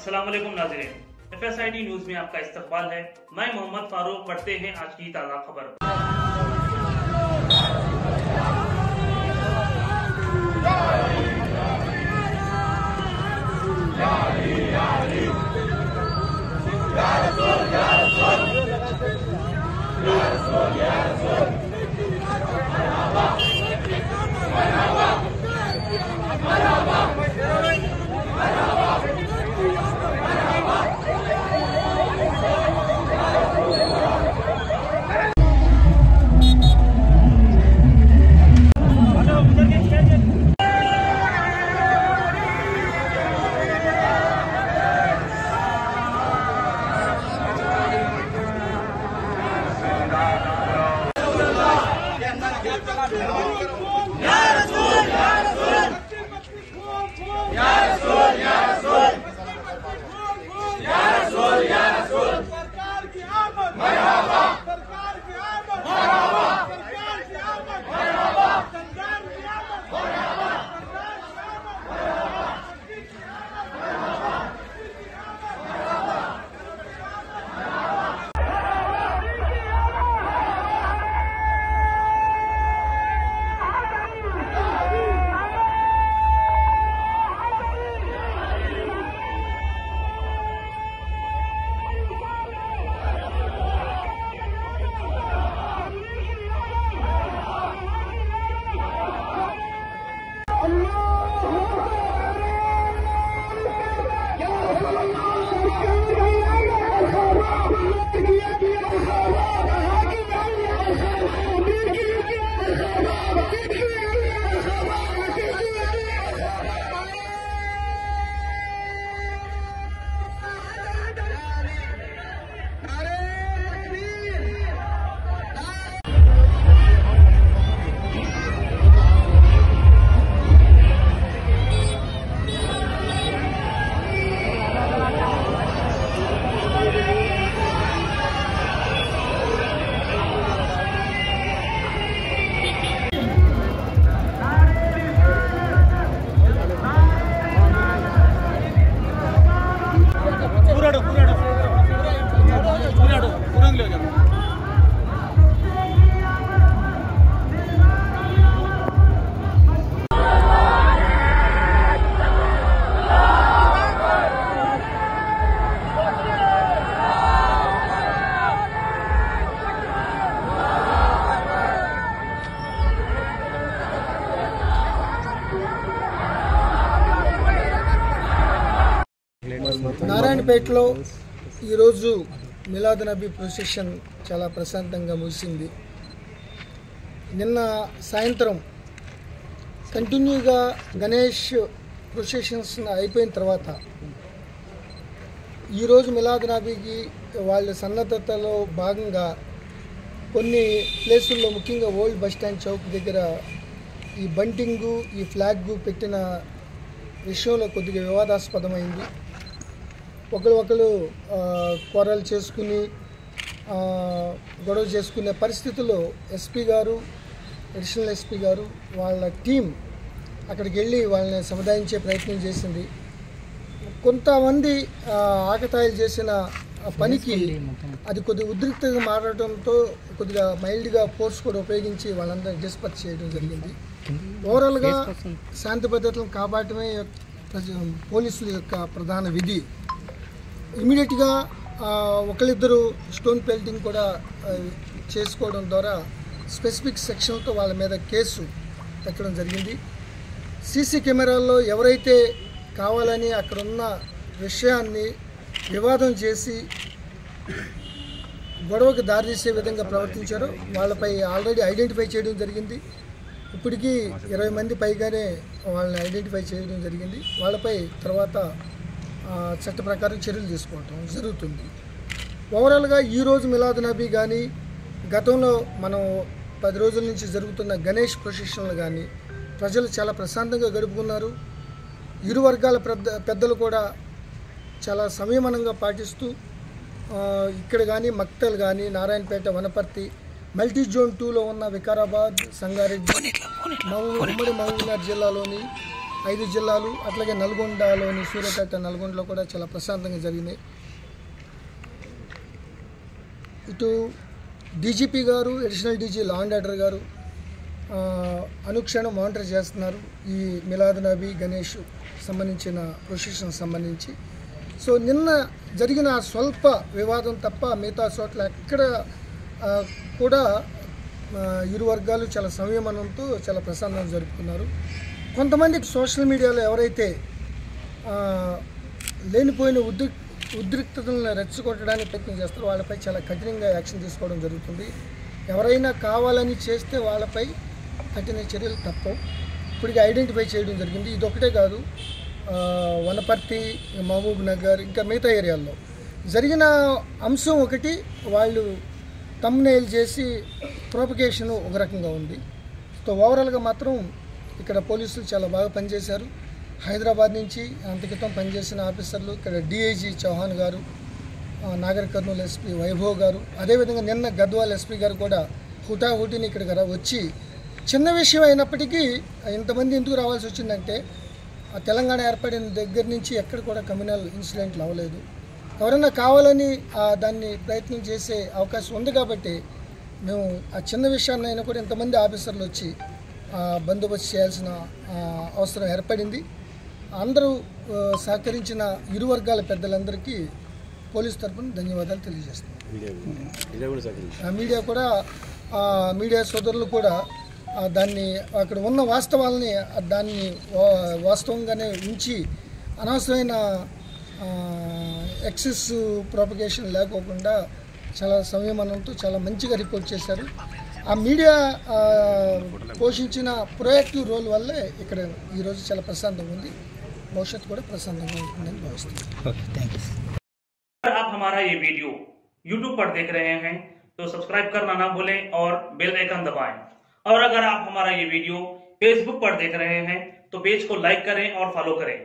अस्सलाम वालेकुम नाज़रीन, FSID न्यूज में आपका इस्तकबाल है। मैं मोहम्मद फारूक। पढ़ते हैं आज की ताज़ा खबर। నారాయణపేటలో ఈరోజు మిలాద్ నబీ ప్రొసెషన్ చాలా ప్రశాంతంగా ముగిసింది. నిన్న సాయంత్రం కంటిన్యూగా గణేష్ ప్రొసెషన్స్ అయిపోయిన తర్వాత ఈరోజు మిలాద్ నబీకి వాళ్ళ సన్నద్ధతలో భాగంగా కొన్ని ప్లేసుల్లో ముఖ్యంగా ఓల్డ్ బస్ స్టాండ్ చౌక్ దగ్గర ఈ బంటింగు ఈ ఫ్లాగ్ పెట్టిన విషయంలో కొద్దిగా వివాదాస్పదమైంది. ఒకరు కొరలు చేసుకుని గొడవ చేసుకునే పరిస్థితుల్లో ఎస్పీ గారు, అడిషనల్ ఎస్పీ గారు వాళ్ళ టీం అక్కడికి వెళ్ళి వాళ్ళని సముదాయించే ప్రయత్నం చేసింది. కొంతమంది ఆకతాయిలు చేసిన పనికి అది కొద్దిగా ఉద్రిక్తంగా మారడంతో కొద్దిగా మైల్డ్గా ఫోర్స్ కూడా ఉపయోగించి వాళ్ళందరినీ డిస్పర్స్ చేయడం జరిగింది. ఓవరాల్గా శాంతి భద్రతలను కాపాడటమే పోలీసుల యొక్క ప్రధాన విధి. ఇమీడియట్గా ఒకరిద్దరు స్టోన్ పెల్టింగ్ కూడా చేసుకోవడం ద్వారా స్పెసిఫిక్ సెక్షన్తో వాళ్ళ మీద కేసు పెట్టడం జరిగింది. సీసీ కెమెరాల్లో ఎవరైతే కావాలని అక్కడున్న విషయాన్ని వివాదం చేసి గొడవకు దారితీసే విధంగా ప్రవర్తించారో వాళ్ళపై ఆల్రెడీ ఐడెంటిఫై చేయడం జరిగింది. ఇప్పటికీ 20 మంది పైగానే వాళ్ళని ఐడెంటిఫై చేయడం జరిగింది. వాళ్ళపై తర్వాత చట్ట ప్రకారం చర్యలు తీసుకోవటం జరుగుతుంది. ఓవరాల్గా ఈరోజు మిలాద్ నబీ కానీ గతంలో మనం 10 రోజుల నుంచి జరుగుతున్న గణేష్ ప్రొసెషన్లు కానీ ప్రజలు చాలా ప్రశాంతంగా గడుపుకున్నారు. ఇరు వర్గాల పెద్దలు కూడా చాలా సంయమనంగా పాటిస్తూ ఇక్కడ కానీ మక్తల్ కానీ నారాయణపేట, వనపర్తి, మల్టీ జోన్ 2లో ఉన్న వికారాబాద్, సంగారెడ్డి, ఉమ్మడి మహబూబ్నగర్ జిల్లాలోని 5 జిల్లాలు అట్లాగే నల్గొండలోని సూర్యాపేట నల్గొండలో కూడా చాలా ప్రశాంతంగా జరిగినాయి. ఇటు డీజీపీ గారు, additional DG law and order గారు అనుక్షణం మానిటర్ చేస్తున్నారు ఈ మిలాద్ నబీ గణేష్ సంబంధించిన ప్రొసెషన్ సంబంధించి. సో నిన్న జరిగిన స్వల్ప వివాదం తప్ప మిగతా చోట్ల ఎక్కడ కూడా ఇరు వర్గాలు చాలా సంయమనంతో చాలా ప్రశాంతంగా జరుపుకున్నారు. కొంతమందికి సోషల్ మీడియాలో ఎవరైతే లేనిపోయిన ఉద్రిక్తతలను రెచ్చగొట్టడానికి ప్రయత్నం చేస్తారో వాళ్ళపై చాలా కఠినంగా యాక్షన్ తీసుకోవడం జరుగుతుంది. ఎవరైనా కావాలని చేస్తే వాళ్ళపై కఠిన చర్యలు తప్పవు. ఇప్పటికి ఐడెంటిఫై చేయడం జరిగింది. ఇది ఒకటే కాదు, వనపర్తి, మహబూబ్ నగర్, ఇంకా మిగతా ఏరియాల్లో జరిగిన అంశం ఒకటి, వాళ్ళు థంబ్నెయిల్ చేసి ప్రొపగేషన్ ఒక రకంగా ఉంది. సో ఓవరాల్గా మాత్రం ఇక్కడ పోలీసులు చాలా బాగా పనిచేశారు. హైదరాబాద్ నుంచి అంతకితం పనిచేసిన ఆఫీసర్లు, ఇక్కడ డిఐజీ చౌహాన్ గారు, నాగర్ కర్నూలు ఎస్పీ వైభవ్ గారు, అదేవిధంగా నిన్న గద్వాల్ ఎస్పీ గారు కూడా హుటాహుటిని ఇక్కడికి వచ్చి, చిన్న విషయం అయినప్పటికీ ఇంతమంది ఎందుకు రావాల్సి వచ్చిందంటే తెలంగాణ ఏర్పడిన దగ్గర నుంచి ఎక్కడ కూడా కమ్యూనల్ ఇన్సిడెంట్లు అవ్వలేదు. ఎవరైనా కావాలని దాన్ని ప్రయత్నం చేసే అవకాశం ఉంది కాబట్టి మేము ఆ చిన్న విషయాన్ని అయినా కూడా ఇంతమంది ఆఫీసర్లు వచ్చి బందోబస్తు చేయాల్సిన అవసరం ఏర్పడింది. అందరూ సహకరించిన ఇరు వర్గాల పెద్దలందరికీ పోలీస్ తరఫున ధన్యవాదాలు తెలియజేస్తున్నాం. మీడియా సోదరులు కూడా దాన్ని అక్కడ ఉన్న వాస్తవాలని దాన్ని వాస్తవంగానే ఉంచి అనవసరమైన ఎక్సెస్ ప్రొపగేషన్ లేకోకుండా చాలా సంయమనంతో చాలా మంచిగా రిపోర్ట్ చేశారు. ఆ మీడియా పోషించిన ప్రొయాక్టివ్ రోల్ వల్లే ఇక్కడ ఈరోజు చాలా ప్రశాంతంగా ఉంది. భవిష్యత్తు కూడా ప్రశాంతంగా ఉంటుందని భావిస్తున్నాను. Thank you. अगर आप हमारा ये वीडियो YouTube पर देख रहे हैं तो सब्सक्राइब करना ना भूलें और बेल आइकन दबाएं। और अगर आप हमारा ये वीडियो Facebook पर देख रहे हैं तो पेज को लाइक करें और फॉलो करें।